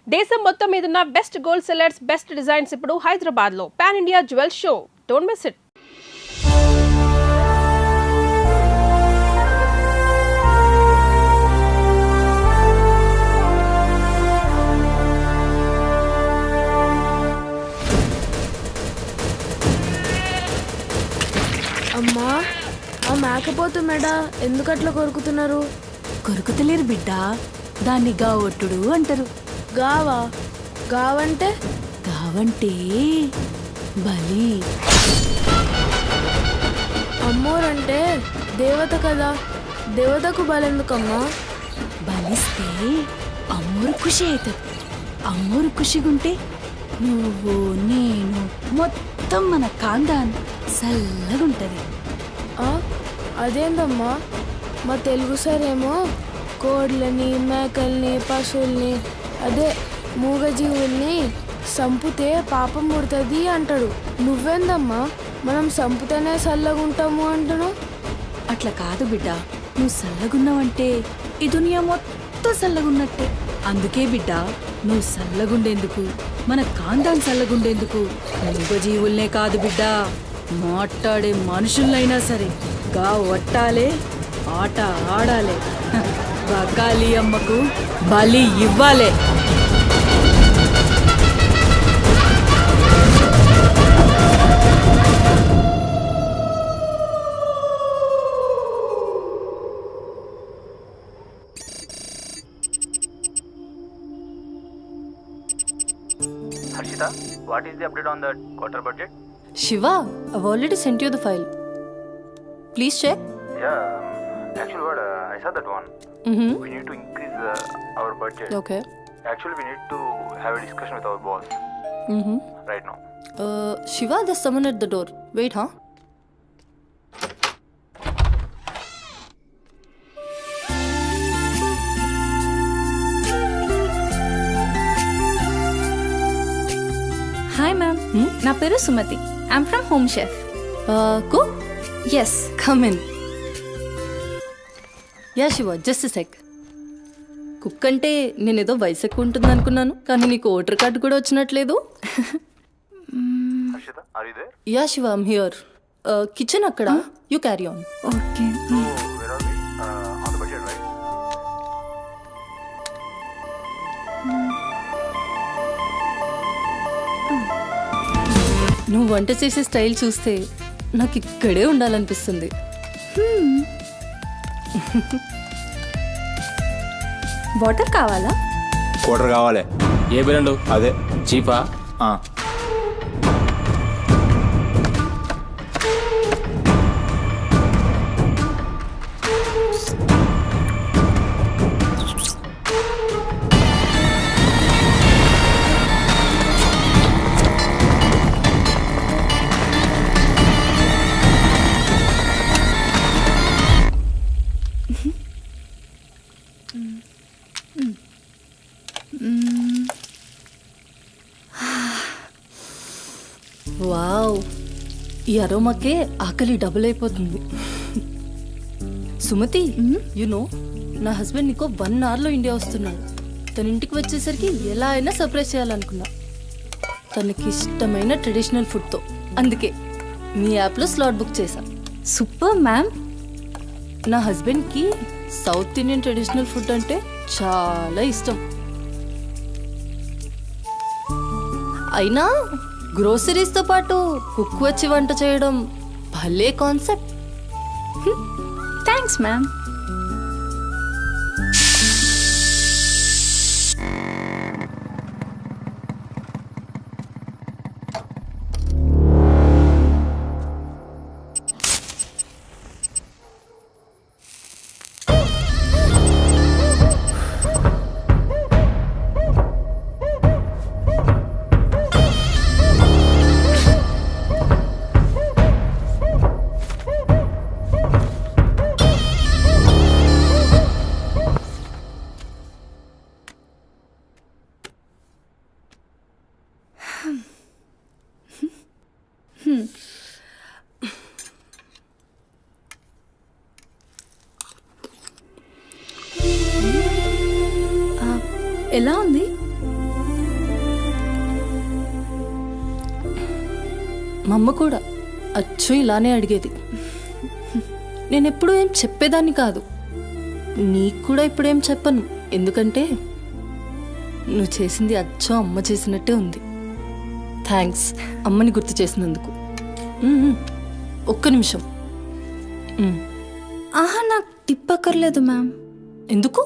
దేశం మొత్తం మీదున్న best gold sellers, best designs ఇప్పుడు హైదరాబాద్ లో pan India jewel show. Don't miss it. అమ్మా, ఆ మేకపోతు మెడ ఎందుకట్లా కొరుకుతున్నారు? కొరుకుతలేరు బిడ్డ, దాన్ని గావొట్టుడు అంటారు. గావా? గావంటే? గావంటే బలి. అమ్మోరంటే దేవత కదా, దేవతకు బలెందుకమ్మా? బలిస్తే అమ్మోరు ఖుషి అవుతుంది. అమ్మోరు ఖుషిగుంటే నువ్వు నేను మొత్తం మన కాందాన్ చల్లగుంటది. అదేందమ్మా, మా తెలుగు సారేమో కోడ్లని, మేకల్ని, పశువుల్ని, అదే మూగజీవుల్ని సంపుతే పాపం పుడుతుంది అంటాడు. నువ్వేందమ్మా మనం సంపుతేనే చల్లగుంటాము అంటున్నావు? అట్లా కాదు బిడ్డ, నువ్వు చల్లగున్నావంటే ఈ దునియా మొత్తం చల్లగున్నట్టే. అందుకే బిడ్డ, నువ్వు చల్లగుండేందుకు, మన కాందాన్ చల్లగుండేందుకు మూగజీవుల్నే కాదు బిడ్డ, మాట్లాడే మనుషులైనా సరే గా వట్టాలే, ఆట ఆడాలే, బకాలి అమ్మకు బలి ఇవ్వాలే. Harshita, what is the update on the quarter budget? Shiva, I've already sent you the file. Please check. Yeah, actually what, I saw that one. We need to increase our budget. Okay. Actually we need to have a discussion with our boss right now. Shiva, there's someone at the door. Wait, huh? Hi ma'am, నా పేరు Sumathi. I'm from Home Chef. Cook? Yes. Come in. Yeah, Shiva, just a sec. Cook అంటే నేనేదో వయసు ఎక్కువ ఉంటుంది అనుకున్నాను, కానీ నీకు ఓటర్ కార్డు కూడా వచ్చినట్లేదు. Harshita, are you there? Yeah Shiva, I'm here. Kitchen అక్కడ, you carry on. Okay. So where are we? On the budget, right? నువ్వు వంట చేసే స్టైల్ చూస్తే నాకు ఇక్కడే ఉండాలనిపిస్తుంది. వాటర్ కావాలా? క్వార్టర్ కావాలి. ఏ బ్రాండు? అదే చీపా? వావ్, ఈ అరోమాకే ఆకలి డబుల్ అయిపోతుంది. సుమతి, నో నా హస్బెండ్ నీకో 1 అవర్లో ఇండియా వస్తున్నాడు. తన ఇంటికి వచ్చేసరికి ఎలా అయినా సర్ప్రైజ్ చేయాలనుకున్నా, తనకి ఇష్టమైన ట్రెడిషనల్ ఫుడ్తో. అందుకే మీ యాప్లో స్లాట్ బుక్ చేశా. Super ma'am. నా హస్బెండ్కి సౌత్ ఇండియన్ ట్రెడిషనల్ ఫుడ్ అంటే చాలా ఇష్టం. అయినా గ్రోసరీస్తో పాటు కుక్ వచ్చి వంట చేయడం భలే కాన్సెప్ట్. Thanks ma'am. మా అమ్మ కూడా అచ్చు ఇలానే అడిగేది. నేను ఎప్పుడూ ఏం చెప్పేదాన్ని కాదు. నీకు కూడా ఇప్పుడేం చెప్పను, ఎందుకంటే నువ్వు చేసింది అచ్చం అమ్మ చేసినట్టే ఉంది. థ్యాంక్స్ అమ్మని గుర్తు చేసినందుకు. ఒక్క నిమిషం. ఆహా, నాకు టిప్ అక్కర్లేదు మ్యామ్. ఎందుకు?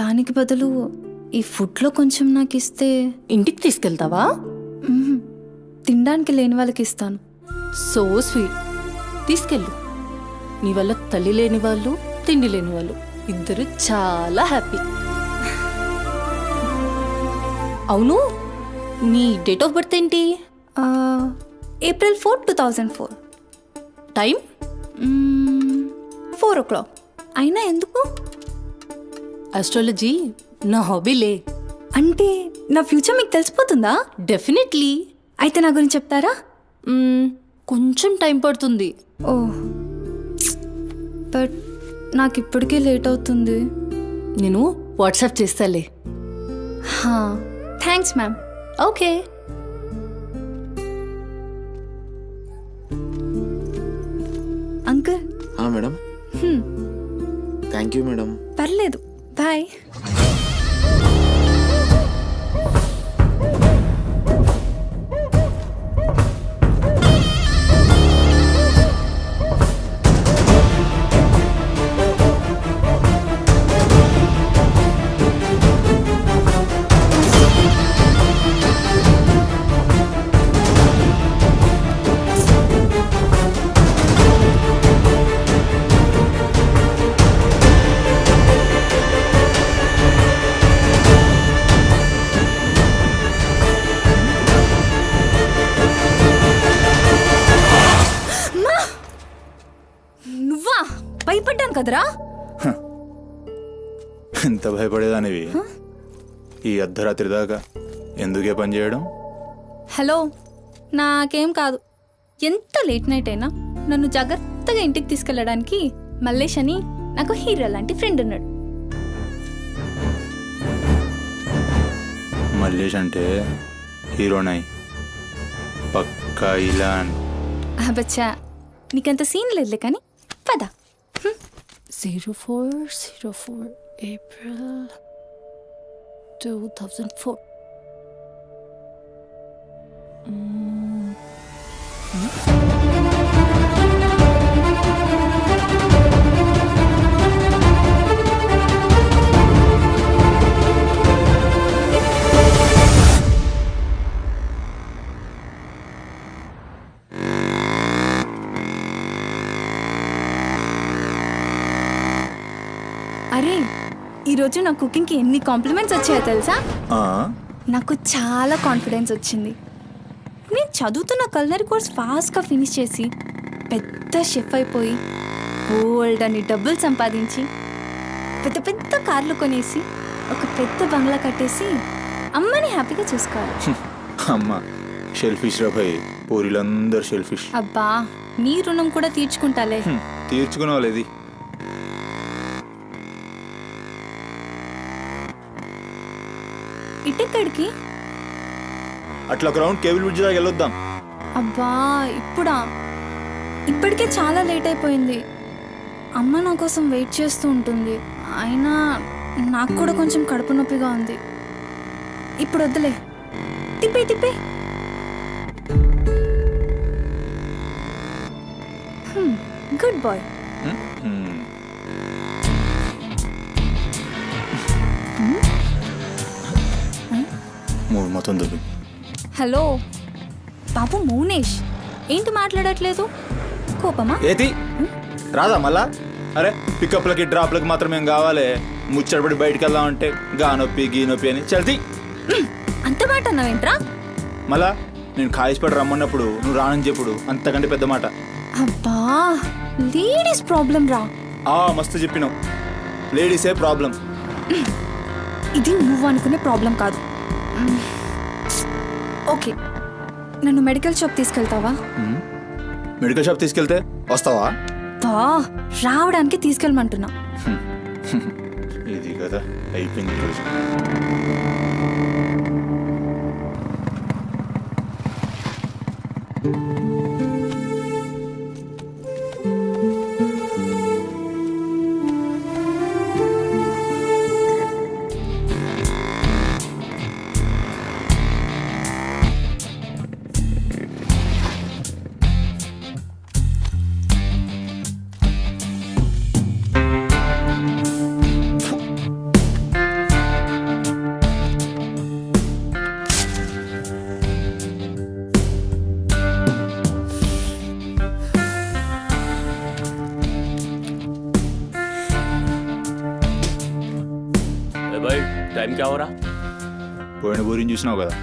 దానికి బదులు ఈ ఫుడ్లో కొంచెం నాకు ఇస్తే. ఇంటికి తీసుకెళ్తావా? తినడానికి లేని వాళ్ళకి ఇస్తాను. So sweet. తీసుకెళ్ళు. నీ వల్ల తల్లి లేని వాళ్ళు, తిండి లేని వాళ్ళు ఇద్దరు చాలా హ్యాపీ. అవును, నీ డేట్ ఆఫ్ బర్త్ ఏంటి? April 4, 2004. టైం? 4 o'clock. అయినా ఎందుకు? ఆస్ట్రాలజీ నా హాబీలే. అంటే నా ఫ్యూచర్ మీకు తెలిసిపోతుందా? డెఫినెట్లీ. అయితే నా గురించి చెప్తారా? కొంచెం టైం పడుతుంది. ఓ, బట్ నాకు ఇప్పటికే లేట్ అవుతుంది. నేను వాట్సాప్ చేస్తాలే. Thanks ma'am. Okay. Uncle. Madam. Thank you madam. పర్లేదు, బాయ్. నువ్వా? భయపడ్డాను కదరా. ఎంత భయపడేదానివి ఈ అర్ధరాత్రి దాకా? ఎందుకే పని చేయడం? హలో, నాకేం కాదు. ఎంత లేట్ నైట్ అయినా నన్ను జాగ్రత్తగా ఇంటికి తీసుకెళ్ళడానికి మల్లేష్ అని నాకు హీరో లాంటి ఫ్రెండ్ ఉన్నాడు. మల్లేష్ అంటే హీరోనై పక్కా ఇలాన్. బచ్చా, నీకంత సీన్ లేదులే కానీ పద. 0404 April 2004. అరే, ఈరోజు నా కుకింగ్కి ఎన్ని కాంప్లిమెంట్స్ వచ్చాయో తెలుసా? నాకు చాలా కాన్ఫిడెన్స్ వచ్చింది. నేను చదువుతున్న కల్నరీ కోర్స్ ఫాస్ట్గా ఫినిష్ చేసి పెద్ద షెఫ్ అయిపోయి ఓల్డ్ అని డబ్బులు సంపాదించి పెద్ద పెద్ద కార్లు కొనేసి ఒక పెద్ద బంగ్లా కట్టేసి అమ్మని హ్యాపీగా చూసుకోవాలి. అమ్మ షెల్ఫిష్ రా భయ్, పూరిలందరూ షెల్ఫిష్. అబ్బా, నీ రుణం కూడా తీర్చుకుంటాలే. తీర్చుకునేవాళ్ళేది. ఇటెక్కడికి? అట్లా గ్రౌండ్ కేబుల్ బ్రిడ్జ్ దాకా వెళ్ళొద్దాం. అబ్బా, ఇప్పుడా? ఇప్పటికే చాలా లేట్ అయిపోయింది. అమ్మ నా కోసం వెయిట్ చేస్తూ ఉంటుంది. అయినా నాకు కూడా కొంచెం కడుపు నొప్పిగా ఉంది. ఇప్పుడు వద్దులే, తిప్పే తిప్పే. Good boy. మూడు మొత్తం దొబ్బి. హలో బాబు మౌనేష్, ఏంటి మాట్లాడట్లేదు? కోపమా? ఏది రాదా మళ్ళా? అరే పికప్లకి డ్రాప్లకి మాత్రం ఏం కావాలి? ముచ్చటపడి బయటికి వెళ్దామంటే గా నొప్పి గీ నొప్పి అని చల్తీ. అంత మాట అన్నావేంట్రా? మళ్ళా నేను కాయిస్పడి రమ్మన్నప్పుడు నువ్వు రానని చెప్పుడు అంతకంటే పెద్ద మాట. అబ్బా, లేడీస్ ప్రాబ్లం రా. మస్తు చెప్పినావు, లేడీసే ప్రాబ్లం. ఇది నువ్వు అనుకునే ప్రాబ్లం కాదు. ఓకే, నన్ను మెడికల్ షాప్ తీసుకెళ్తావా? మెడికల్ షాప్ తీసుకెళ్తే వస్తావా? రావడానికి తీసుకెళ్ళమంటున్నా. ఇది కదా అయిపోయింది రోజు. क्या हो रहा? పోయిన బోరిని చూసినావు కదా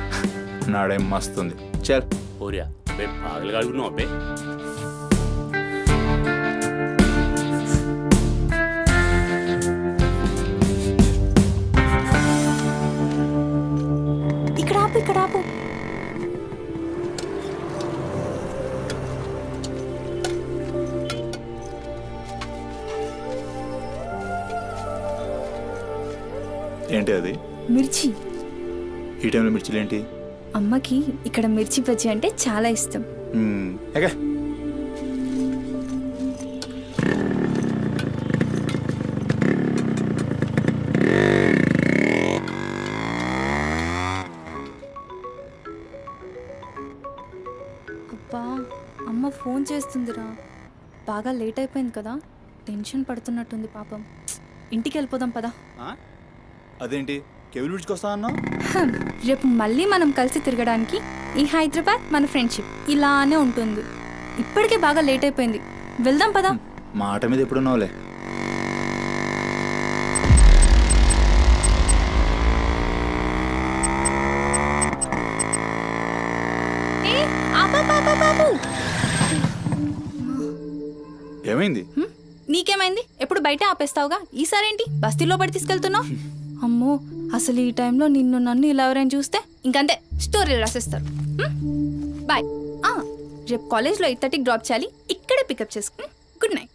నాడేం మస్తుంది. చల్ हो रहा बे पागल गाड़ी नो बे. ఇక్కడ ఆపు, ఇక్కడ ఆపు. ఏంటి అది? మిర్చి. ఈ టైంలో మిర్చిలు ఏంటి? అమ్మకి ఇక్కడ మిర్చి బజ్జీ అంటే చాలా ఇష్టం. ఎగా అబ్బా, అమ్మ ఫోన్ చేస్తుందిరా. బాగా లేట్ అయిపోయింది కదా, టెన్షన్ పడుతున్నట్టుంది పాపం. ఇంటికి వెళ్ళిపోదాం పదా. అదేంటి కేబుల్ విడిచుకొస్తా అన్నా? రేపు మళ్ళీ మనం కలిసి తిరగడానికి ఈ హైదరాబాద్ మన ఫ్రెండ్షిప్ ఇలానే ఉంటుంది. ఇప్పటికే బాగా లేట్ అయిపోయింది, వెళ్దాం పదా. మాట మీద ఎప్పుడున్నావులే. ఏమైంది? నీకేమైంది? ఎప్పుడు బయట ఆపేస్తావుగా, ఈసారేంటి బస్తీలో పడి తీసుకెళ్తున్నావు? అమ్మో, అసలు ఈ టైంలో నిన్ను నన్ను ఇలా ఎవరైనా చూస్తే ఇంకంతే, స్టోరీలు రాసేస్తారు. బాయ్. రేపు కాలేజ్లో 8:30కి డ్రాప్ చేయాలి, ఇక్కడే పికప్ చేసుకుని. Good night.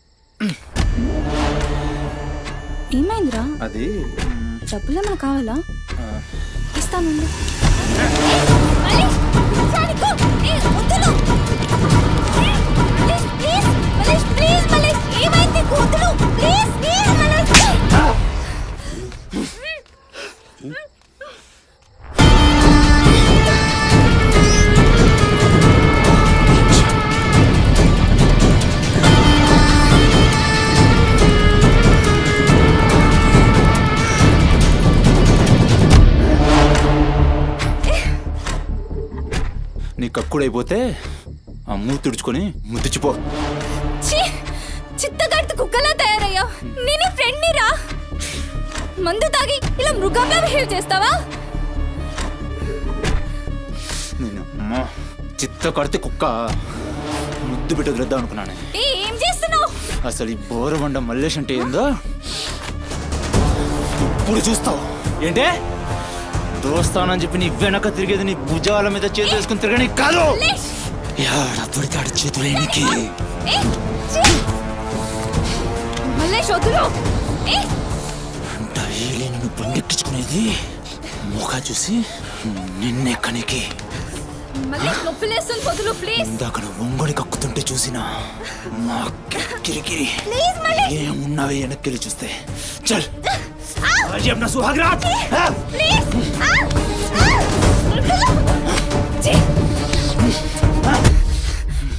ఏమైందిరా? అది డబ్బులు ఏమైనా కావాలా? ఇస్తాను. నీ కక్కుడైపోతే ఆ మూతి తుడుచుకొని ముద్దుచిపో. చిత్తగాడితో కుక్కలా తయారయ్యా. నేను ఫ్రెండ్ రా. మందు తాగి ఇలా మృగంగా బిహేవ్ చేస్తావా? నేను అమ్మా చిత్త కడితే కుక్క ముద్దు పెట్టి వదిలేద్దాం అనుకున్నాను. ఏం చేస్తున్నావు? అసలు ఈ బోరబండ మల్లేష్ అంటే ఏందో ఇప్పుడు చూస్తావు. ఏంటే దోస్తానని చెప్పి నీ వెనక తిరిగేది నీ భుజాల మీద చేతులు వేసుకుని తిరగని కాదు. పడితాడు చేతులేనికి. డైలీ నిన్ను బండెక్కించుకునేది ముఖా చూసి నిన్నెక్కనికి. ఇందాక నువ్వు ఒంగొని కక్కుతుంటే చూసినా మా కిరికిరి ఏమున్నావే వెనక్కి చూస్తే. చల్ अपना सुहाग रात.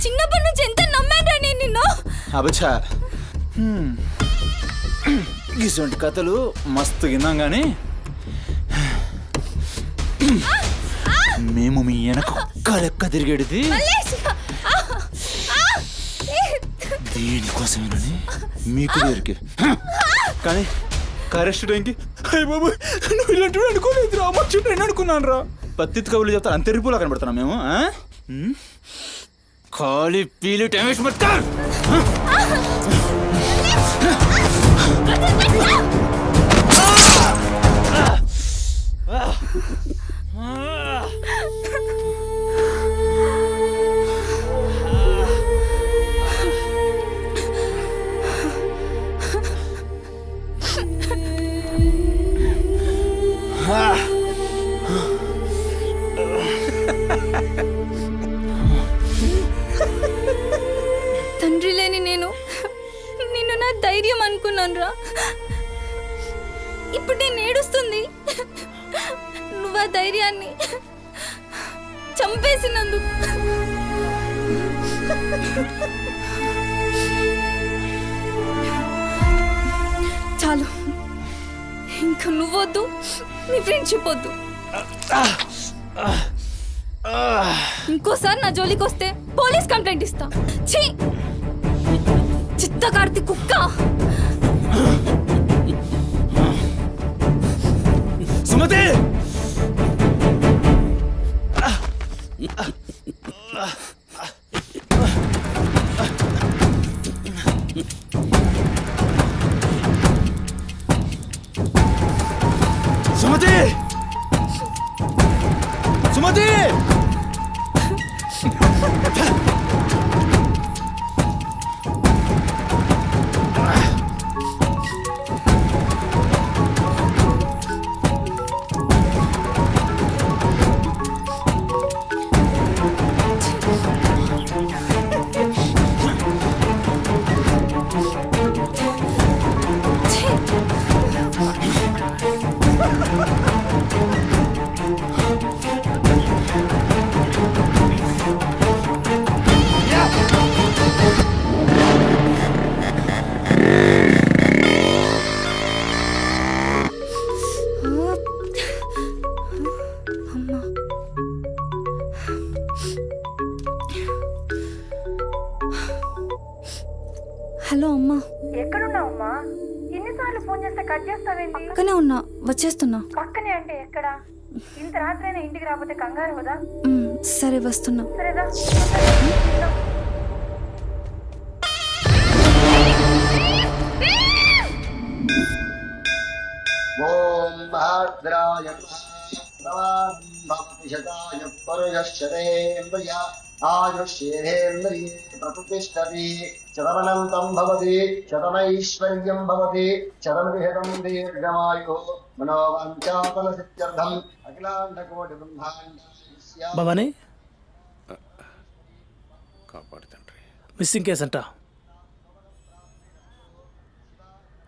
చిన్నప్పటి నుంచి ఎంత నమ్మాను నేను నిన్ను. అబచ్చా ఇటువంటి కథలు మస్తు విన్నాం కానీ మేము మీ వెనక ఒక్క లెక్క తిరిగేది దీనికోసమేనని మీకు దొరికి. కానీ కరెస్ట్ టైంకి అయ్య బాబు నువ్వు ఇలాంటి అనుకోలేదు రా, మా చుట్టూ నేను అనుకున్నాను రా. పత్తి కబుర్లు చెప్తాను అంతే రిపోలా కనబడుతున్నాం మేము. ఖాళీ పీలి టైం వేస్ట్ మత్ కర్. తండ్రి లేని నేను నిన్ను నా ధైర్యం అనుకున్నాను రా. ఇప్పుడు నేను ఏడుస్తుంది. నువ్వు ఆ ధైర్యాన్ని చంపేసినందుకు. చాలు, ఇంకా నువ్వొద్దు, నీ ఫ్రెండ్షిప్ వద్దు. ఇంకోసారి నా జోలికి వస్తే పోలీస్ కంప్లైంట్ ఇస్తా. ఛీ, చిత్తకార్తి కుక్క. సుమతి సుమతి సుమతి హలో అమ్మా, ఎక్కడున్నావమ్మా? ఎన్నిసార్లు ఫోన్ చేస్తే కట్ చేస్తావేంటి? పక్కనే ఉన్నా, వచ్చేస్తున్నా. పక్కనే అంటే ఎక్కడ? ఇంత రాత్రైనా ఇంటికి రాకపోతే కంగారు కదా? సరే వస్తున్నా. సరేదా? ఓం భద్రాయ శతాయ పరుయశ్చరేంద్రియ ఆయుష్యేంద్రియే ప్రతిష్టతి శతమనంతం భవతి శతమైశ్వర్యం భవతి శతమిహితం దీర్ఘమాయు మనోవాంఛాఫల సిద్ధ్యర్థం అఖిలాండకోటి బ్రహ్మాండ భవానీ కాపాడు తండ్రి. మిస్సింగ్ కేస్ అంట.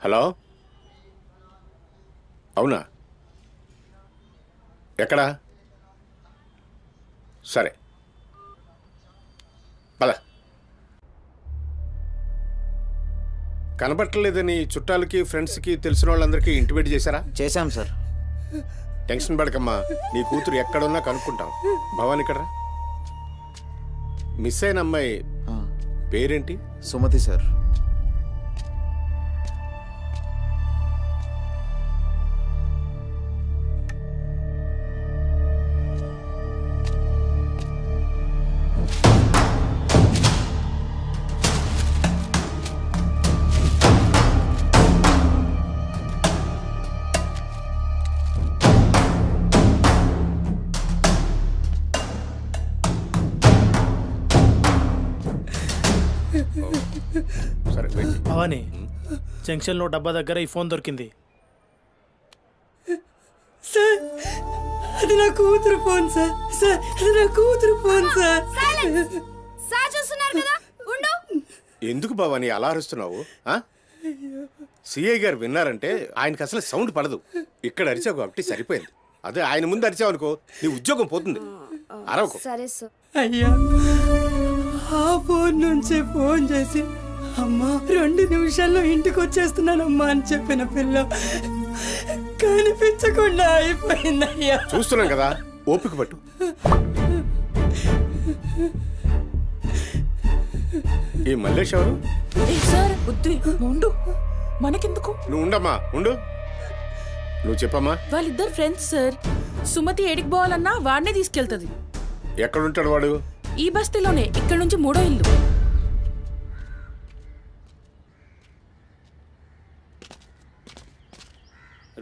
హలో, అవునా? ఎక్కడా? సరే పద. కనబట్టలేదని చుట్టాలకి ఫ్రెండ్స్కి తెలిసిన వాళ్ళందరికీ ఇంటిమేట్ చేశారా? చేశాం సార్. టెన్షన్ పడకమ్మా, నీ కూతురు ఎక్కడున్నా కనుక్కుంటాం. భవాని ఇక్కడ మిస్ అయిన అమ్మాయి పేరేంటి? సుమతి సార్. సరే వెయిట్. భవానీ, జంక్షన్లో డబ్బా దగ్గర ఈ ఫోన్ దొరికింది. సార్, అది నా కూతురు ఫోన్ సార్. సార్, అది నా కూతురు ఫోన్ సార్. సార్ చూస్తున్నారు కదా, ఉండు. ఎందుకు భవాని అలా అరుస్తున్నావు? సిఐ గారు విన్నారంటే ఆయనకి అసలు సౌండ్ పడదు. ఇక్కడ అరిచావు కాబట్టి సరిపోయింది. అదే ఆయన ముందు అరిచావు అనుకో, నీ ఉద్యోగం పోతుంది. అరవకు. సరే సార్. అయ్యా, ఆ ఫోన్ నుంచి ఫోన్ చేసి అమ్మా 2 నిమిషాల్లో ఇంటికి వచ్చేస్తున్నానమ్మా అని చెప్పిన పిల్ల కనిపించకుండా అయిపోయిందయ్యా. చూస్తున్నాం కదా, ఓపిక పట్టు. ఈ మల్లేష్ ఎవరు? సార్ బుద్ధి ఉండు, మనకెందుకు? నువ్వు ఉండమ్మా, ఉండు. నువ్వు చెప్పమ్మా. వాళ్ళిద్దరు ఫ్రెండ్స్ సార్. సుమతి ఏడికి పోవాలన్నా వాడినే తీసుకెళ్తుంది. ఎక్కడుంటాడు వాడు? ఈ బస్తీలోనే, ఇక్కడ నుంచి 3వ ఇల్లు.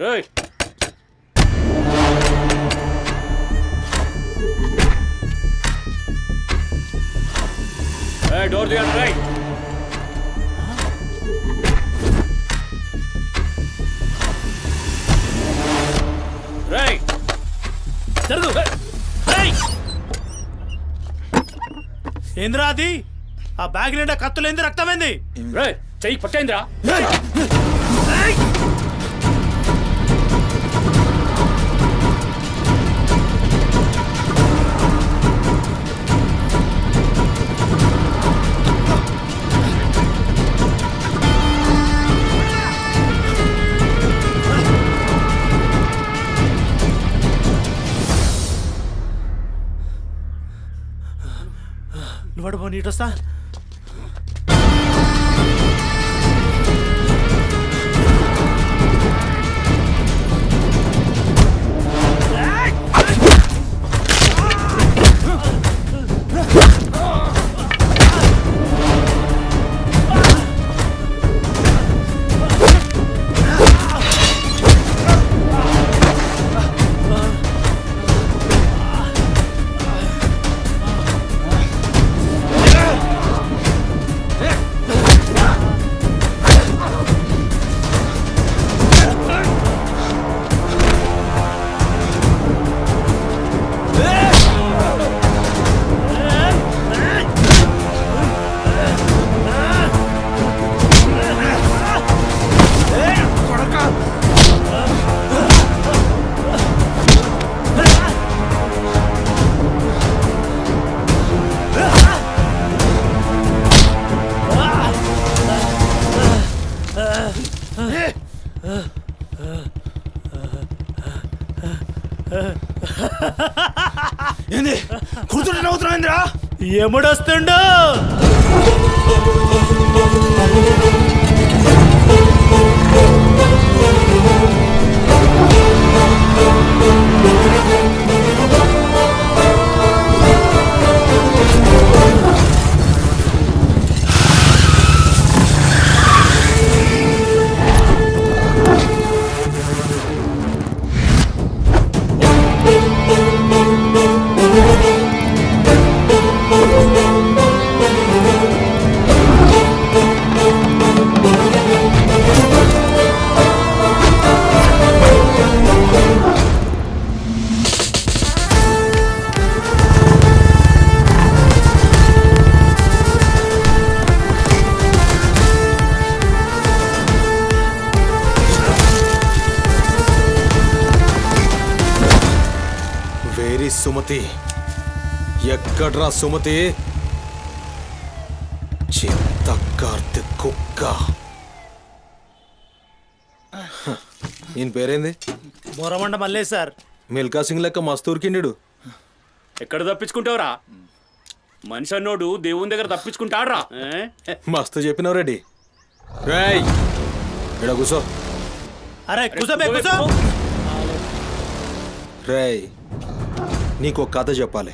రేయ్, డోర్ తీయండి. రైట్, రైట్, జరుగు. ఏంద్రా అది? ఆ బ్యాగ్ నిండా కత్తులేంది, రక్తమైంది. రేయ్, చెయ్యి పట్టేంద్రా. నువ్వు నీటొస్తా. ఏంది కూర్చుంటే నవ్వుతున్నావు ఏందిరా? ఎముడొస్తుండు వేరి సుమతి, ఎక్కడ్రా సుమతి? చిత్త కార్తె కుక్క. ఈయన పేరేంది? బోరమండ మల్లేష్ సార్. మిల్కా సింగ్ లెక్క మస్తూర్కిండు. ఎక్కడ తప్పించుకుంటావురా? మనిషి అన్నోడు దేవుని దగ్గర తప్పించుకుంటాడ్రా. మస్తు చెప్పినావు రెడ్డి. రేయ్ ఇడ కూసో. అరే కూసోబే కూసో. రేయ్ నీకో కథ చెప్పాలి.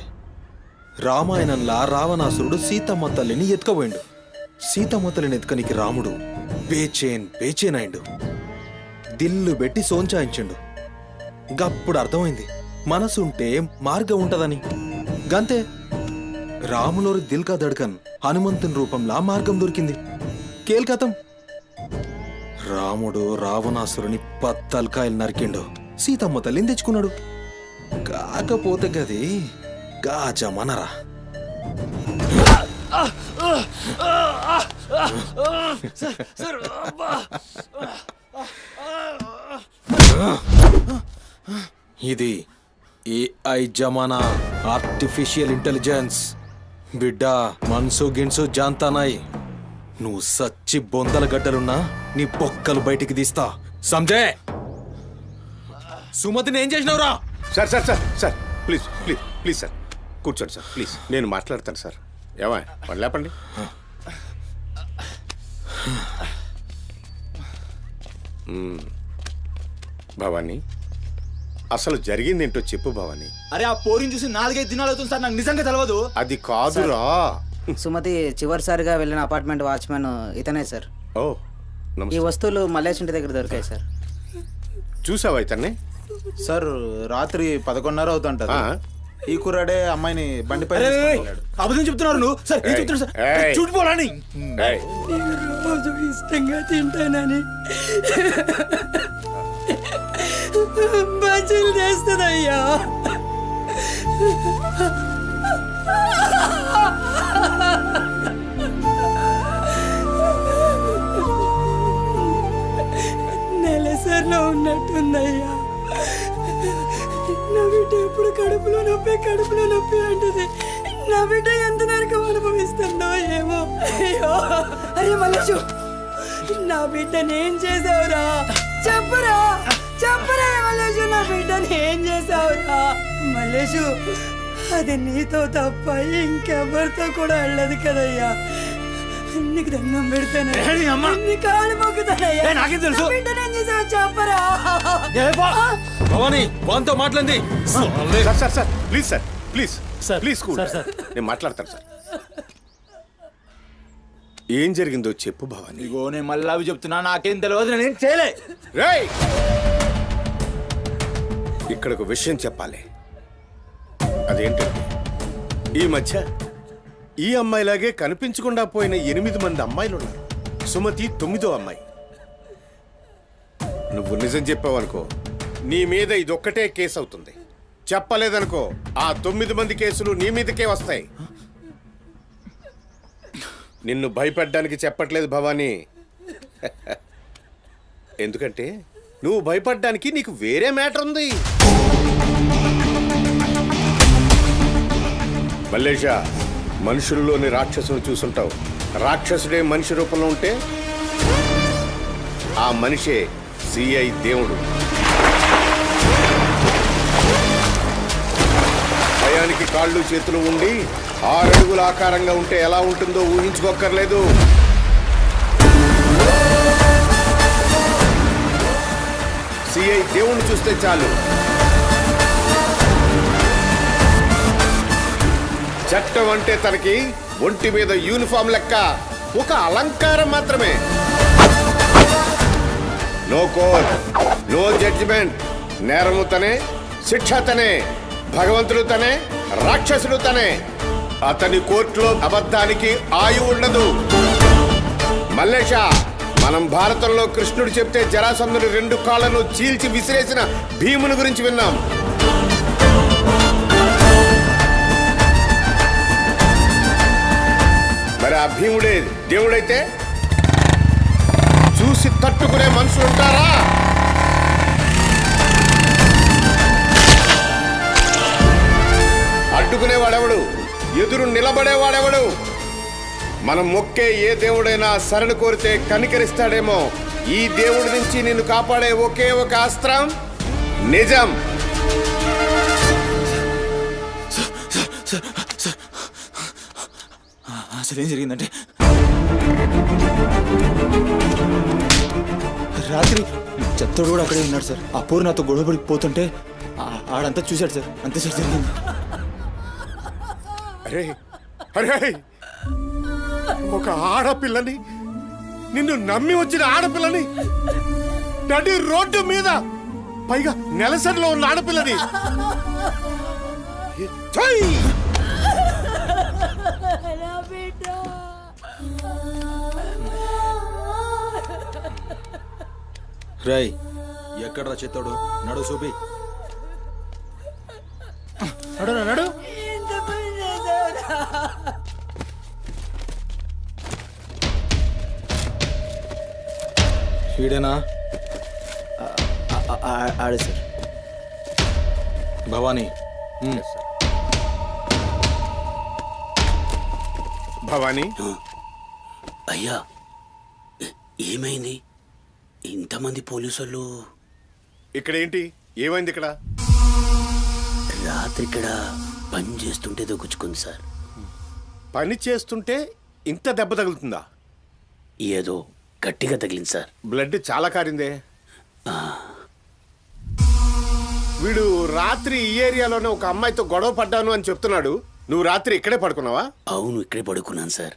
రామాయణంలా రావణాసురుడు సీతమ్మ తల్లిని ఎత్తుకపోయిండు. సీతమ్మ తల్లిని ఎత్తుకనికి రాముడు బేచేన్ అయిండు. దిల్లు పెట్టి సోంచాయించిండు. గప్పుడు అర్థమైంది మనసుంటే మార్గం ఉంటదని. గంతే రాములోరి దిల్ కా దడ్కన్ హనుమంతుని రూపంలా మార్గం దొరికింది. కేల్కతం రాముడు రావణాసురుని పత్తల్కాయలు నరికిండు. సీతమ్మ తల్లిని తెచ్చుకున్నాడు. కాకపోతే గది గాజమనరా. ఇది ఏఐ జమానా, ఆర్టిఫిషియల్ ఇంటెలిజెన్స్. బిడ్డ మనసు గిన్సు జాంతానాయ్. నువ్వు సచ్చి బొందల గడ్డలున్నా నీ బొక్కలు బయటికి తీస్తా. సంజే సుమతిని ఏం చేసినవురా? Sir sir sir sir please please please sir కూర్చోండి సార్ ప్లీజ్. నేను మాట్లాడతాను సార్. ఏమా వాళ్ళు లేపండి. భవానీ, అసలు జరిగింది ఏంటో చెప్పు భవానీ. అరే ఆ పోరిని చూసి 4-5 దినాలు అవుతుంది సార్. నాకు నిజంగా తెలియదు. అది కాదురా. సుమతి చివరిసారిగా వెళ్ళిన అపార్ట్మెంట్ వాచ్మెన్ ఇతనే సార్. ఓ ఈ నమస్తే. వస్తువులు మల్లేష్ ఇంటి దగ్గర దొరికాయి సార్. చూసావా ఇతన్ని? సార్ రాత్రి 11:30 అవుతుంటది. ఈ కుర్రాడే అమ్మాయిని బండిపై అబద్ధం చెప్తున్నారు నువ్వు. సార్ ఏం చెప్తున్నారు సార్? చూడిపోవాలని ఏయ్, రోజు ఇష్టంగా తింటానని బజ్జీలు చేస్తుందయ్యా. నెలసరిలో ఉన్నట్టుందయ్యా. నా బిడ్డ ఎప్పుడు కడుపులో నొప్పి అంటది. నా బిడ్డ ఎంత నరకం అనుభవిస్తుందో ఏమో. అయ్యో అరే మల్లేషు, నా బిడ్డని ఏం చేసావురా? చెప్పరా మల్లేషు, నా బిడ్డని ఏం చేసావురా? మల్లేషు, అది నీతో తప్ప ఇంకెవరితో కూడా వెళ్ళదు కదయ్యా. నీకు దండం పెడతాను, నీ కాళ్ళు మొక్కుతానయ్యా. నాకేం తెలుసు? నా బిడ్డని ఏం చేసావు చెప్పరా? భవానీ వాంతో మాట్లాడింది. Sir sir sir please sir please sir, please cool. Sir, sir. నేను మాట్లాడతాను సార్. ఏం జరిగిందో చెప్పు భవానీ. ఇగో నేను మళ్ళీ అవి చెప్తున్నా. నాకేం తెలియదు. నేను చేయలే. రేయ్ ఇక్కడ ఒక విషయం చెప్పాలి. అదేంటంటే ఈ మధ్య ఈ అమ్మాయిలాగే కనిపించకుండా పోయిన 8 మంది అమ్మాయిలు ఉన్నారు. సుమతి 9వ అమ్మాయి. నువ్వు నిజం చెప్పావనుకో నీ మీద ఇదొక్కటే కేసు అవుతుంది. చెప్పలేదనుకో ఆ 9 మంది కేసులు నీ మీదకే వస్తాయి. నిన్ను భయపెట్టడానికి చెప్పట్లేదు భవానీ. ఎందుకంటే నువ్వు భయపడ్డానికి నీకు వేరే మ్యాటర్ ఉంది. మల్లేషా, మనుషుల్లోని రాక్షసుని చూసుంటావు. రాక్షసుడే మనిషి రూపంలో ఉంటే ఆ మనిషే సిఐ దేవుడు. దయ్యానికి కాళ్ళు చేతులు ఉండి 6 అడుగుల ఆకారంగా ఉంటే ఎలా ఉంటుందో ఊహించుకోక్కర్లేదు. సిఐ దేవుణ్ణి చూస్తే చాలు చట్టం అంటే తనకి ఒంటి మీద యూనిఫామ్ లెక్క ఒక అలంకారం మాత్రమే. No court, no judgment. నేరము తనే, శిక్ష తనే, భగవంతుడు తనే, రాక్షసుడు తనే. అతని కోర్టులో అబద్ధానికి ఆయువు ఉండదు. మల్లేష, మనం భారతంలో కృష్ణుడు చెప్తే జరాసంధుని 2 కాళ్లను చీల్చి విసిరేసిన భీముని గురించి విన్నాం. మరి ఆ భీముడే దేవుడైతే చూసి తట్టుకునే మనుషులు ఉంటారా? అడ్డుకునేవాడెవడు? ఎదురు నిలబడేవాడెవడు? మనం మొక్కే ఏ దేవుడైనా శరణు కోరితే కనికరిస్తాడేమో. ఈ దేవుడి నుంచి నిన్ను కాపాడే ఒకే ఒక అస్త్రం నిజం. అసలు ఏం జరిగిందంటే రాత్రి చెత్తోడు కూడా అక్కడే ఉన్నాడు సార్. ఆ పోరు నాతో గొడవపడి పోతుంటే ఆడంతా చూశాడు సార్. అంతే సార్ జరిగింది. అరే అరే, ఒక ఆడపిల్లని, నిన్ను నమ్మి వచ్చిన ఆడపిల్లని నడి రోడ్డు మీద, పైగా నెలసరిలో ఉన్న ఆడపిల్లని ఛై! రాయ్ ఎక్కడ్రా చెత్తోడు? నడు చూపి. నడు నడు. వీడేనా? ఆడే సార్. భవానీ. భవానీ, అయ్యా ఏమైంది? ఇంతమంది పోలీసులు ఇక్కడ ఏంటి? ఏమైంది ఇక్కడ? రాత్రి ఇక్కడ పని చేస్తుంటే దొక్కుచుకుంది సార్. పని చేస్తుంటే ఇంత దెబ్బ తగులుతుందా? ఏదో గట్టిగా తగిలింది సార్. బ్లడ్ చాలా కారిందే. వీడు రాత్రి ఈ ఏరియాలోనే ఒక అమ్మాయితో గొడవ పడ్డాను అని చెప్తున్నాడు. నువ్వు రాత్రి ఇక్కడే పడుకున్నావా? అవును, ఇక్కడే పడుకున్నాను సార్.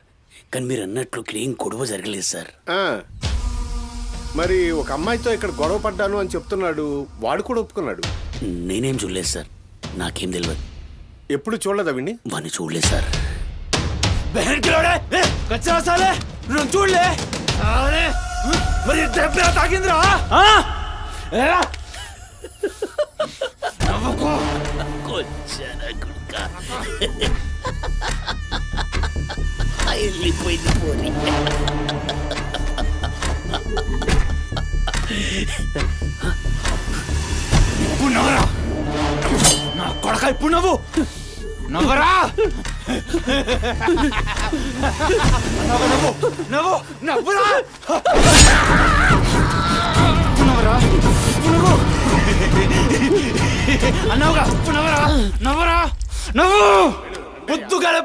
కానీ మీరు అన్నట్లు ఇక్కడ ఏం గొడవ జరగలేదు సార్. మరి ఒక అమ్మాయితో ఇక్కడ గొడవ పడ్డాను అని చెప్తున్నాడు, వాడు కూడా ఒప్పుకున్నాడు. నేనేం చూడలేదు సార్, నాకేం తెలియదు. ఎప్పుడు చూడలేదా విని? వాడిని చూడలేదు సార్. చూడలే మరి తాగిందిరా. వెళ్ళిపోయింది పోనీ. ఇప్పుడు నవ్వరా నా కొడక, ఇప్పుడు నవ్వు. నవ్వరా, నవ్వు నవ్వు నవ్వురా. నవ్వరా, నవ్వు అన్నావుగా. నవ్వరా, నవ్వరా, నవ్వు. పొద్దుగాల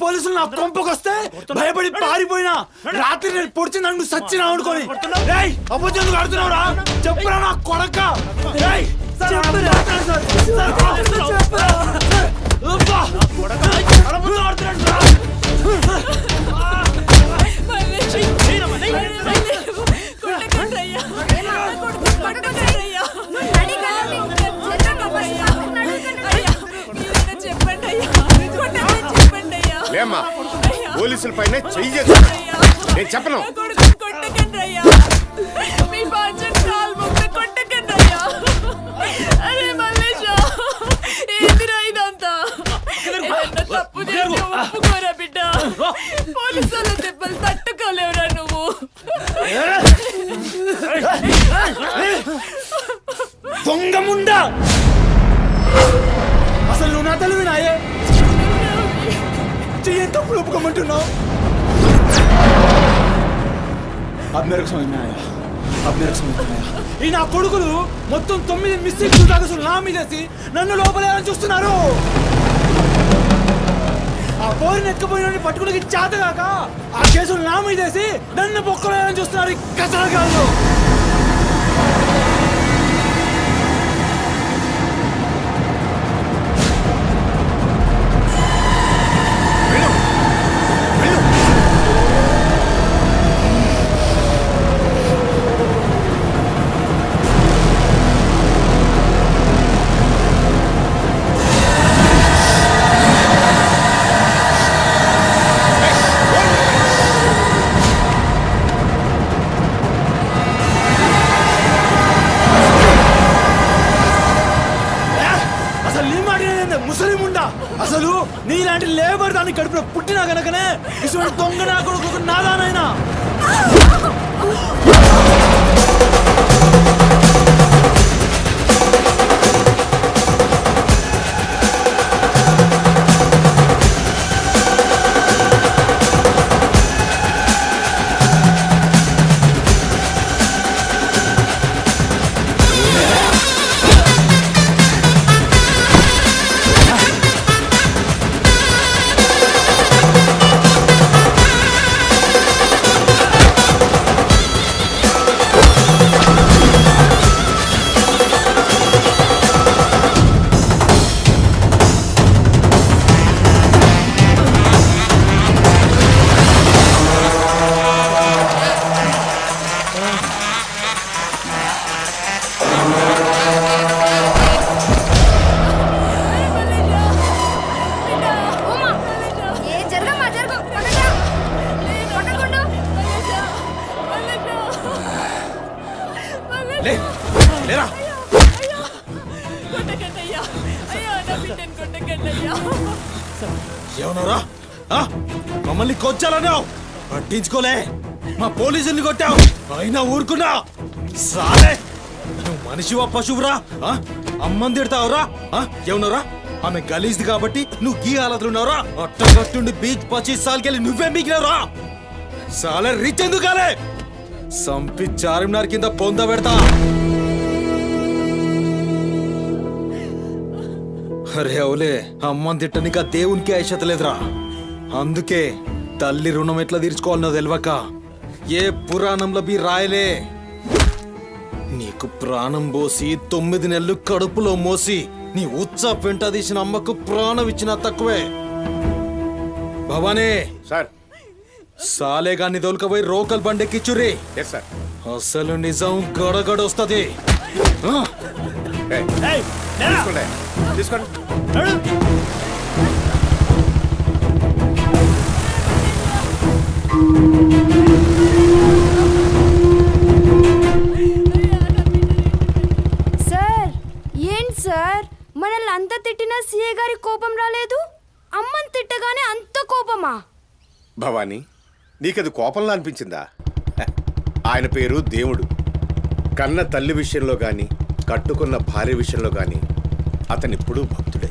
పోలీసులు నా కొంపకొస్తే భయపడి పారిపోయినా, రాత్రి నేను పొడిచి నన్ను సచ్చినా అనుకోని అబద్ధం ఆడుతున్నావురా. చెప్పురా నా కొడక. లేమ్మా, పోలీసుల పైన చెయ్యి. నేను చెప్పను. పోలీసుల దెబ్బలు తట్టుకోలేవురా నువ్వు. దొంగముండా, అసలు నువ్వు నా తల్లివి నాయే. చెయ్యి తప్పుడు ఒప్పుకోమంటున్నావు. अब मेरे को समझ में आया. ఈ నా కొడుకులు మొత్తం 9 మిస్టేక్స్ దాకా నా మీదేసి నన్ను లోపలేయాలని చూస్తున్నారు. పోరిని ఎత్తుకుపోయిన పట్టుకుని చేతగాక ఆ కేసులు నా మీదేసి నన్ను పొక్కలేదని చూస్తున్నారు కసరగాళ్ళు. అసలు నీలాంటి లేబర్ దాన్ని కడుపులో పుట్టినా గనకనే ఇటువంటి దొంగ నా కొడుకు నాదానైనా. ఏమన్నారా? మమ్మల్ని కొచ్చాలన్నావు, పట్టించుకోలే. మా పోలీసుల్ని కొట్టావు, అయినా ఊరుకున్నా. సాలే, నువ్వు మనిషివా పశువురా? అమ్మని తిడతావురా? ఏమన్నారా? ఆమె గలీజ్ది కాబట్టి నువ్వు గీ హాలతులున్నావురా? అట్టగట్టుండి బీచ్ 25 సార్కెళ్ళి నువ్వే మిగిలినరా? సాలే రిచ్ ఎందుకు కాలే? సంపి చార్మినార్ కింద పొంద పెడతా. అరే అవులే, అమ్మని తిట్టనిక దేవునికి ఐషత లేదురా. అందుకే తల్లి రుణం ఎట్లా తీర్చుకోవాలనో తెలియక ఏ పురాణంలో బి రాయలే. నీకు ప్రాణం పోసి 9 నెలలు కడుపులో మోసి నీ ఉచ్చ పెంట తీసిన అమ్మకు ప్రాణం ఇచ్చినా తక్కువే. భవానీ సార్, సాలేగాన్ని దొలకపోయి రోకల్ బండెక్కిచ్చుర్రి. అసలు నిజం గడగడొస్తది. తీసుకోండి. సార్ ఏంటి సార్, మనల్ని అంత తిట్టినా సీఏ గారి కోపం రాలేదు? అమ్మని తిట్టగానే అంత కోపమా? భవానీ, నీకది కోపంలా అనిపించిందా? ఆయన పేరు దేవుడు. కన్న తల్లి విషయంలో గాని కట్టుకున్న భార్య విషయంలో గాని అతనిప్పుడు భక్తుడే.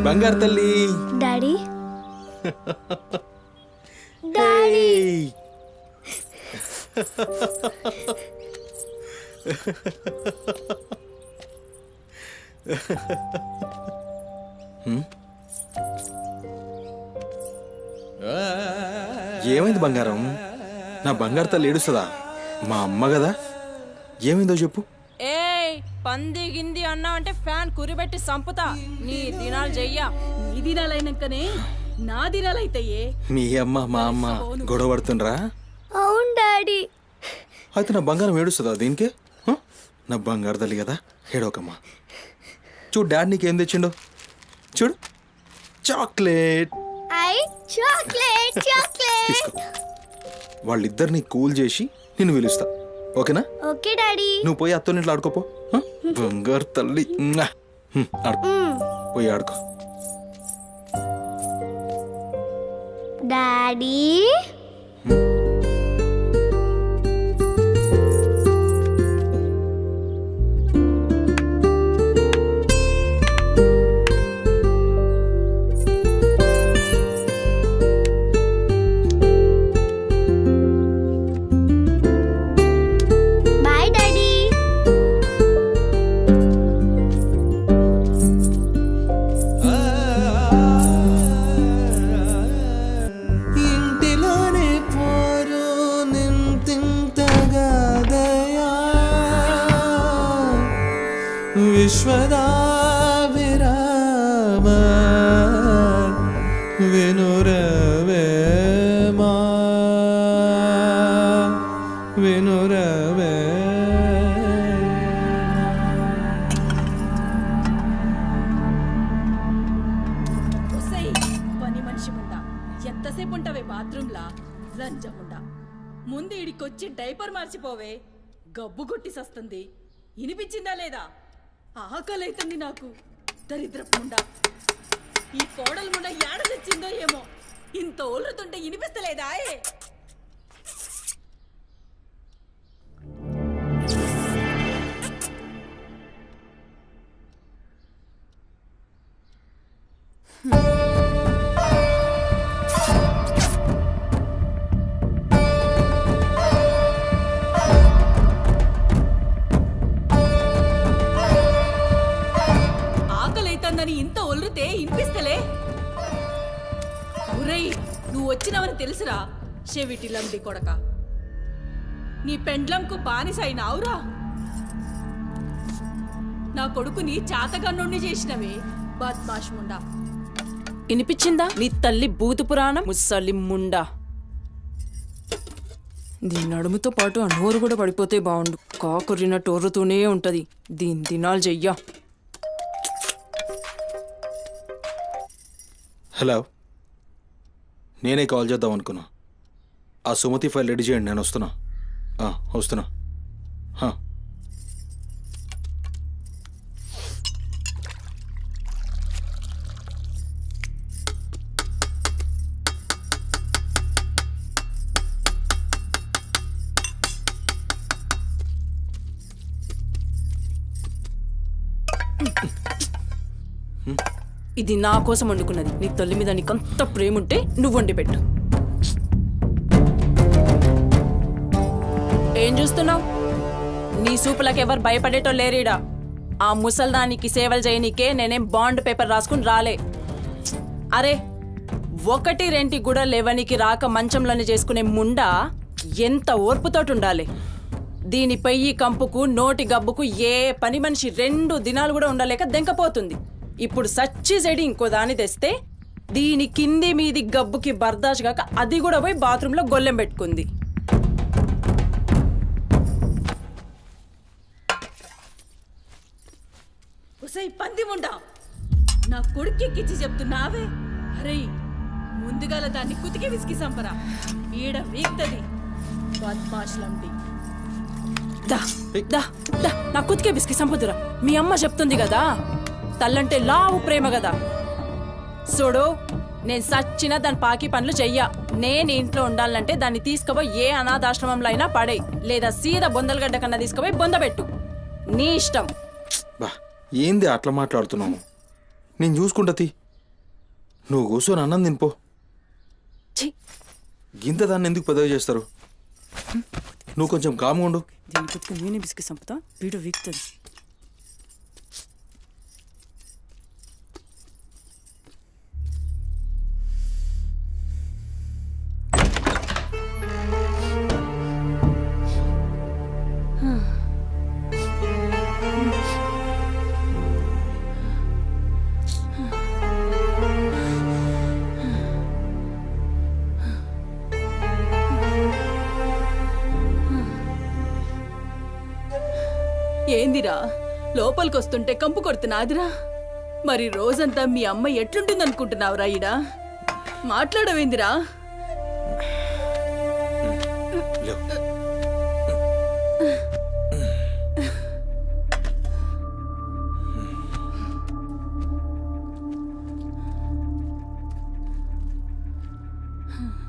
బంగారు తల్లి. డాడీ డాడీ ఏమైంది బంగారం? నా బంగారు తల్లి ఏడుస్తుందా? మా అమ్మ కదా, ఏమైందో చెప్పు. ఏయ్ పంది గింది అన్నా అంటే ఫ్యాన్ కురిబెట్టి సంపుతా. నీ దినాలు చెయ్యా. నీ దినాలైనాకనే నా దినాలైతాయే. మీ అమ్మ మా అమ్మ గొడవ పడుతుండ్రా? అవును డాడీ. అయితే నా బంగారం ఏడుస్తుందా దీనికి? నా బంగారు తల్లి కదా, ఏడోకమ్మా. చూడు డాడీ నీకేం తెచ్చిండో చూడు, చాక్లెట్. Chocolate chocolate. వాళ్ళిద్దరిని కూల్ చేసి నిన్ను పిలుస్తా, ఓకేనా? Okay daddy. నువ్వు పోయి అత్తోని ఇంట్లో ఆడుకోపో. బంగారు తల్లి. ఆడుకో, పోయి ఆడుకో. Daddy bye daddy. ఇంటిలోనే పోరు నింతింతగా దయా విశ్వదా విరామ వినురవేమా వినురవే. పని మనిషి ముండా ఎంతసేపు ఉంటావే బాత్రూంలా? లంజముండా, ముందు ఇడికొచ్చి డైపర్ మార్చిపోవే. గబ్బు కొట్టి సస్తుంది. ఇనిపించిందా లేదా? ఆకలైతుంది నాకు. దరిద్రపు ముండా, ఈ కోడలు ముండా ఏడ తెచ్చిందో ఏమో. ఇంత ఓలుతుంటే ఇనిపిస్తలేదా? ఆకలైతుందని ఇంత ఒల్లుతే ఇనిపిస్తలే? ఒరేయ్, నువ్వు వచ్చినావని తెలుసురా చెవిటిలండి కొడక. నీ పెండ్లంకు బానిసైనావురా. నా కొడుకుని చాతగన్నుణ్ణి చేసినవే బద్మాష్ ముండా. ఇనిపించిందా నీ తల్లి బూతు పురాణం? ముసలి ముండా, దీని నడుముతో పాటు ఆ నోరు కూడా పడిపోతే బాగుండు. కాకురినట్టు ఒర్రుతూనే ఉంటది. దీని దినాలు చెయ్యా. హలో, నేనే కాల్ చేద్దాం అనుకున్నా. ఆ సుమతి ఫైల్ రెడీ చేయండి, నేను వస్తున్నా. వస్తున్నా. ఇది నా కోసం వండుకున్నది. నీ తల్లి మీద నీకంత ప్రేమ ఉంటే నువ్వు వండి పెట్టు. ఏం చూస్తున్నావు? నీ సూపులకు ఎవరు భయపడేటో లేరీడా. ఆ ముసల్దానికి సేవలు చేయనీకే నేనేం బాండ్ పేపర్ రాసుకుని రాలే. అరే, 1-2 కూడా లేవనికి రాక మంచంలోనే చేసుకునే ముండా ఎంత ఓర్పుతోటి ఉండాలి. దీని పెయ్యి కంపుకు నోటి గబ్బుకు ఏ పని మనిషి 2 దినాలు కూడా ఉండలేక దెంకపోతుంది. ఇప్పుడు సచ్చి చెడి ఇంకో దాన్ని తెస్తే దీని కింది మీది గబ్బుకి బర్దాష్ గాక అది కూడా పోయి బాత్రూంలో గొల్లెం పెట్టుకుంది. ఉసై పంది ముండా, నా కొడుకెక్కిచ్చి చెప్తున్నావే? అరే, ముందుగాల దాన్ని కుతికి విసికి సంపరా. ఈడ వీక్తది బద్మాష్లండి. దా దా దా, నా కుతికే బిస్కి సంపుదురా. మీ అమ్మ చెప్తుంది కదా, తల్లంటే లావు ప్రేమ కదా. చూడు, నేను సచ్చిన దాని పాకి పనులు చెయ్యా. నేను ఇంట్లో ఉండాలంటే దాన్ని తీసుకుపోయి ఏ అనాథాశ్రమంలో అయినా పడే, లేదా సీదా బొందలగడ్డ కన్నా తీసుకుపోయి బొందబెట్టు. నీ ఇష్టం. బా, ఏంది అట్లా మాట్లాడుతున్నావు? నేను చూసుకుంటా. నువ్వు కూర్చొని అన్నం తినిపో. గింత దాన్ని ఎందుకు పెద్దగా చేస్తారు? నువ్వు కొంచెం కామ్గా ఉండు. దీని కుతికి నేనే బిస్కి సంపుతా. వీడు వీక్తుంది. ఏందిరా లోపలికొస్తుంటే కంపు కొడుతున్నాదిరా? మరి రోజంతా మీ అమ్మ ఎట్లుంటుందనుకుంటున్నావురా ఈడ? మాట్లాడవేందిరా?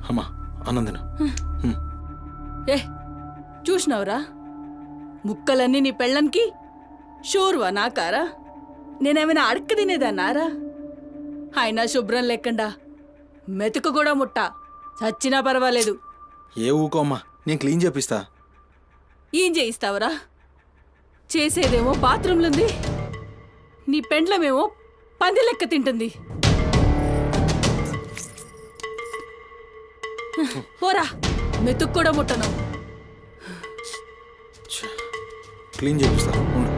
అమ్మా ఆనందన ఏ చూసినావురా? ముక్కలన్నీ నీ పెళ్ళన్కి షోర్వా నాకారా? నేనేమైనా అడక్క తినేదన్నారా? అయినా శుభ్రం లేకుండా మెతుకు కూడా ముట్ట చచ్చినా పర్వాలేదు. ఏ ఊకో అమ్మా, నేను క్లీన్ చేపిస్తా. ఏం చేయిస్తావురా? చేసేదేమో బాత్రూంలుంది, నీ పెండ్లమేమో పంది లెక్క తింటుంది. పోరా, మెతుకు కూడా ముట్టను. క్లీన్ చేపిస్తా ఉండు.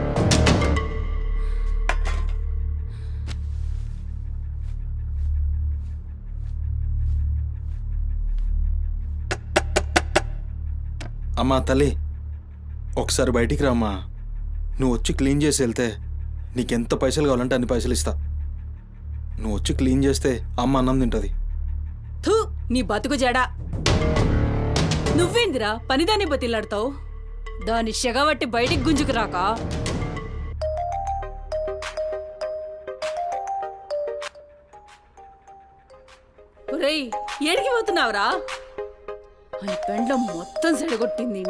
అమ్మా తల్లి, ఒకసారి బయటికి రామ్మా. నువ్వు వచ్చి క్లీన్ చేసి వెళ్తే నీకెంత పైసలు కావాలంటే అన్ని పైసలు ఇస్తా. నువ్వు వచ్చి క్లీన్ చేస్తే అమ్మ అన్నం తింటుంది. థూ, నీ బతుకు జడా. నువ్వేందిరా పనిదాన్ని బతిలాడతావు? దాని షెగబట్టి బయటికి గుంజుకు రాక. ఒరేయ్, ఏడికి పోతున్నావురా? అని పెండ్లం మొత్తం సెడగొట్టింది.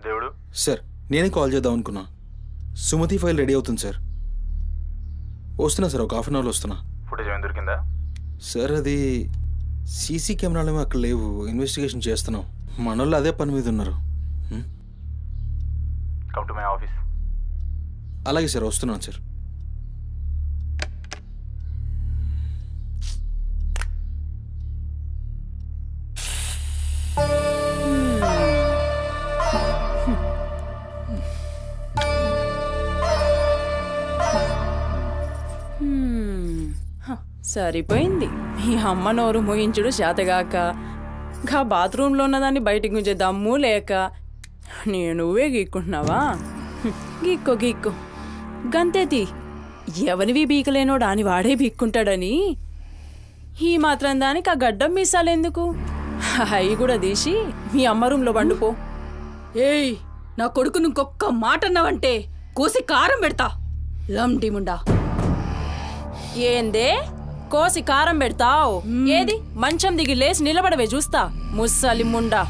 దేవుడు సార్, నేనే కాల్ చేద్దాం అనుకున్నా. సుమతి ఫైల్ రెడీ అవుతుంది సార్. వస్తున్నా సార్, ఒక 1/2 అవర్లో వస్తున్నా. ఫుటేజ్ ఏమైనా దొరికిందా? సార్ అది సీసీ కెమెరాలు అక్కడ లేవు, ఇన్వెస్టిగేషన్ చేస్తున్నాం. మనోళ్ళు అదే పని మీద ఉన్నారు. Come to my office. అలాగే సార్, వస్తున్నాను సార్. సరిపోయింది. మీ అమ్మ నోరు మోయించుడు చేతగాక, గా బాత్రూంలో ఉన్నదాన్ని బయటికి గుంజే దమ్ము లేక నువ్వే గీక్కుంటున్నావా? గీక్కో గీక్కో, గంతేతి. ఎవరివి బీకలేనోడా అని వాడే బీక్కుంటాడని ఈ మాత్రం దానికి ఆ గడ్డం మీసాలెందుకు? అవి కూడా తీసి మీ అమ్మ రూంలో పండుపో. ఏయ్, నా కొడుకు ఇంకొక్క మాట అన్నావంటే కోసి కారం పెడతా. లండిముండా. ఏందే కోసి కారం పెడతావు? ఏది మంచం దిగి లేచి నిలబడవే చూస్తా, ముస్సలి ముండా.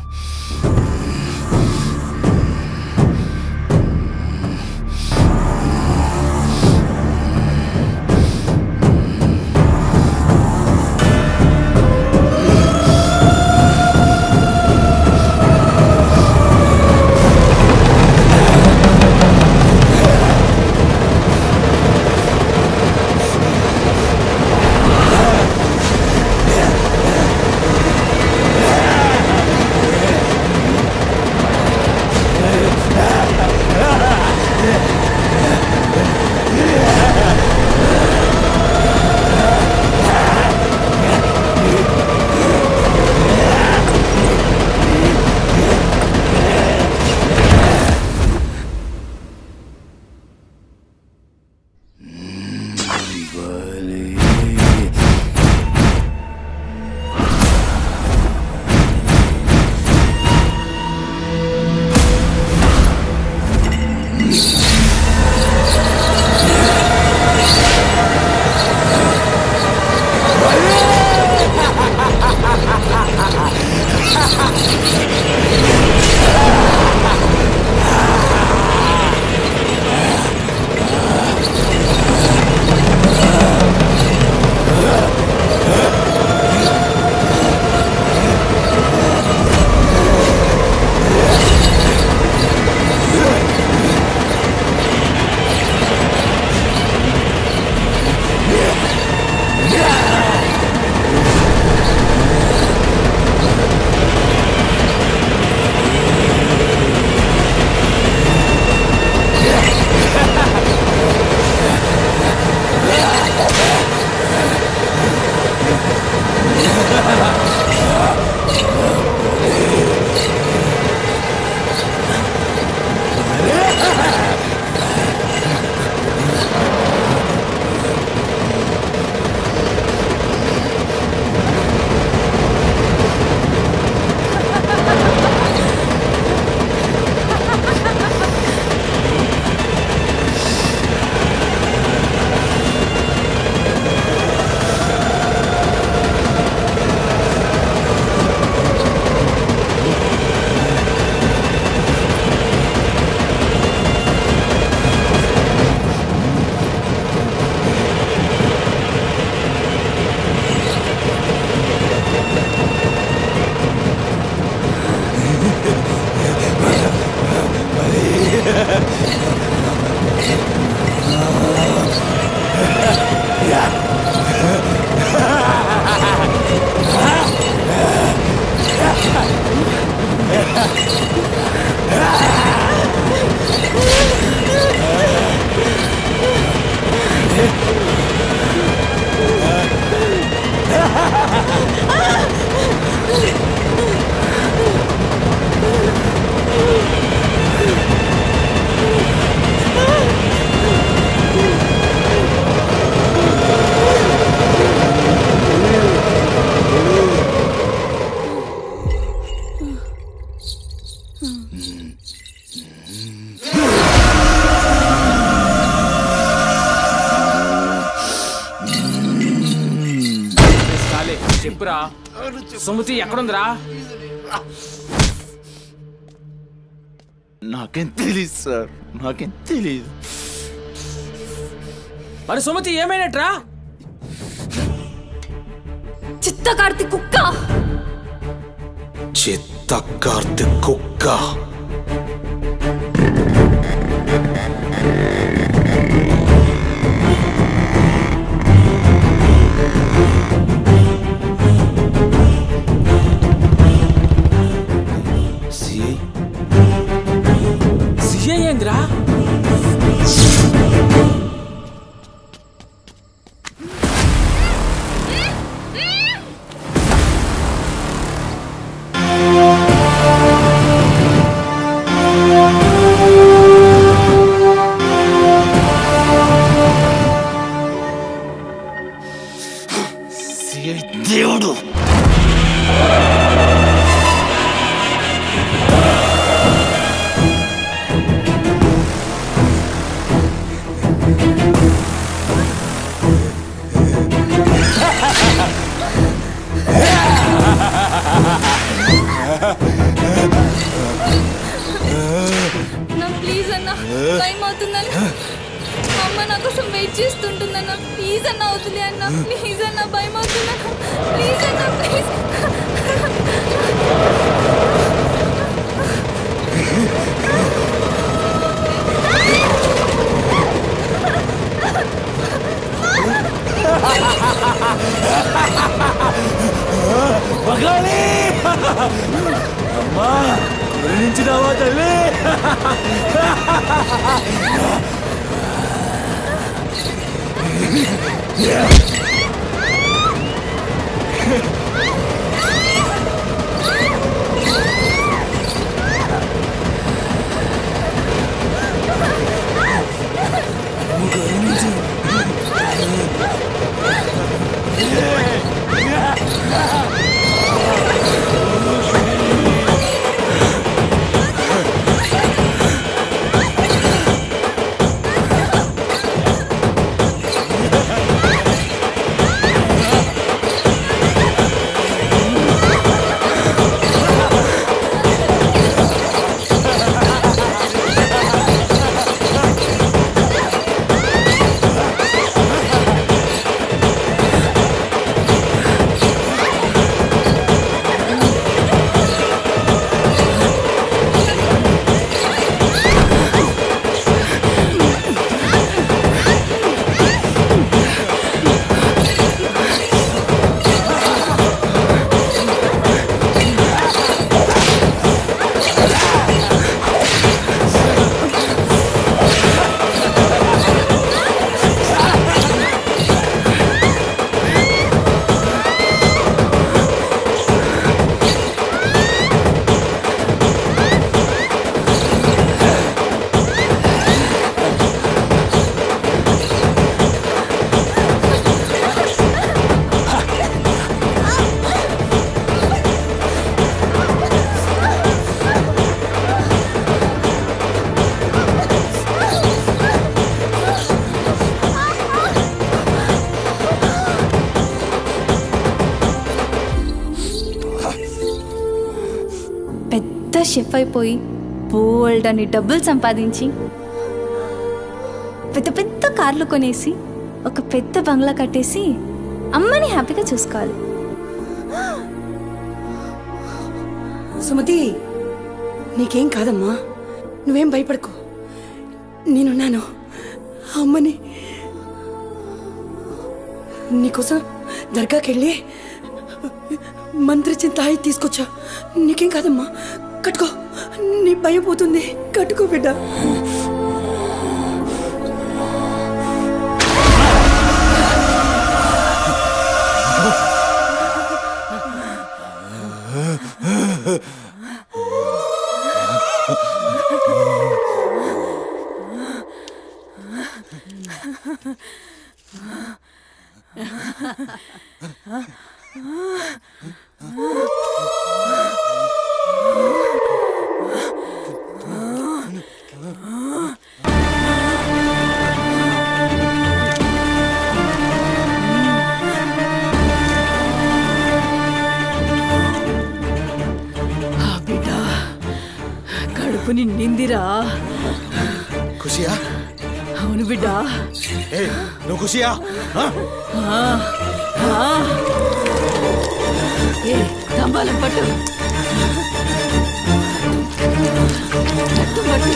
చెప్పురా సుమతి ఎక్కడుందిరా? నాకేం తెలీదు సార్, నాకేం తెలీదు. మరి సుమతి ఏమైనట్రా? చిత్త కార్తీక్ కుక్క. చిత్త కార్తీక్ కుక్క. సిఐ ఏంద్రా? దేవుడు నా ప్లీజ్ అన్న, టైం అవుతుందని అమ్మ నా కోసం వెయిట్ చేస్తుంటుందన్న. ప్లీజ్ అన్న అవుతుంది అన్న, ప్లీజ్ అన్న, భయం అవుతుందన్న. ప్లీజ్ అన్న, ప్లీజ్. పగాలి అమ్మా గురించినావా తల్లి? షెఫ్ అయిపోయి బోల్డ్ అని డబ్బులు సంపాదించి పెద్ద పెద్ద కార్లు కొనేసి ఒక పెద్ద బంగ్లా కట్టేసి అమ్మని హ్యాపీగా చూసుకోవాలి. సుమతి, నీకేం కాదమ్మా, నువ్వేం భయపడకు, నేనున్నాను. అమ్మని నీకోసం దర్గాకి వెళ్ళి మంత్రిచ్చిన తాయి తీసుకొచ్చా. నీకేం కాదమ్మా, కట్టుకో, నీ భయం పోతుంది. కట్టుకో బిడ్డ. అయిందిరా. ఖుషియా? అవును బిడ్డ. ఏ నువ్వు ఖుషియా? ఏ తంబాలం పట్టు. పట్టు పట్టు.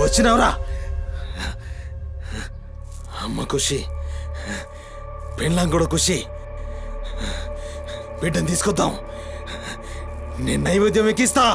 వచ్చినావురా అమ్మ ఖుషి, పెళ్ళాం కూడా ఖుషి. బిడ్డను తీసుకొద్దాం, నేను నైవేద్యం ఎక్కిస్తా.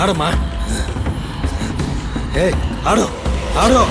ఆడమ్మా, ఏ ఆడు ఆడు.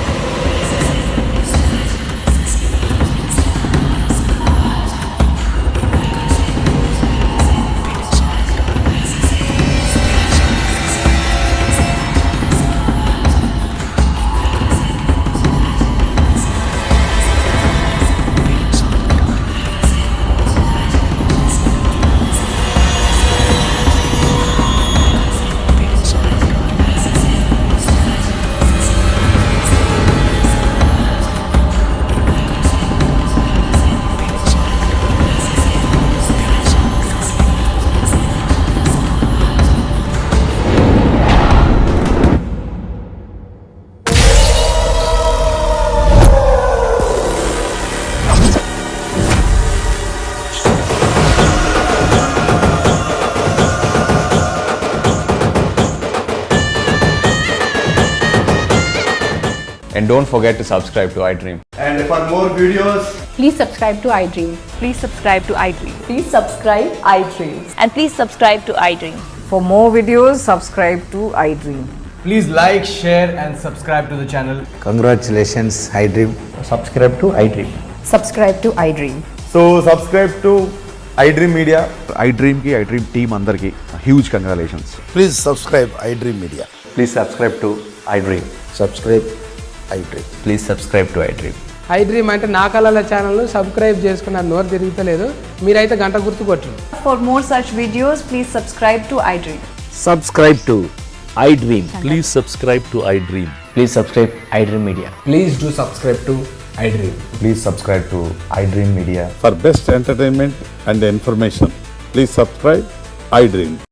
And don't forget to subscribe to iDream. And for more videos, Please subscribe to iDream. Please subscribe to iDream. Please subscribe iDream. And please subscribe to iDream. For more videos, subscribe to iDream. Please like, share, and subscribe to the channel. Congratulations, iDream. Subscribe to iDream. Subscribe to iDream. So, subscribe to iDream Media. iDream ki iDream team andarki huge congratulations. Please subscribe iDream media. Please subscribe to iDream. Subscribe iDream. Please subscribe to iDream. iDream అంటే నా కళల channel subscribe చేసుకున్న నోరు తిరుగుతలేదు, మీరైతే గంట గుర్తు కొట్టండి. For more such videos, please subscribe to iDream. Subscribe to iDream. Please subscribe to iDream. Please subscribe iDream media. Please do subscribe to iDream. Please subscribe to iDream Media. For best entertainment and information, please subscribe iDream.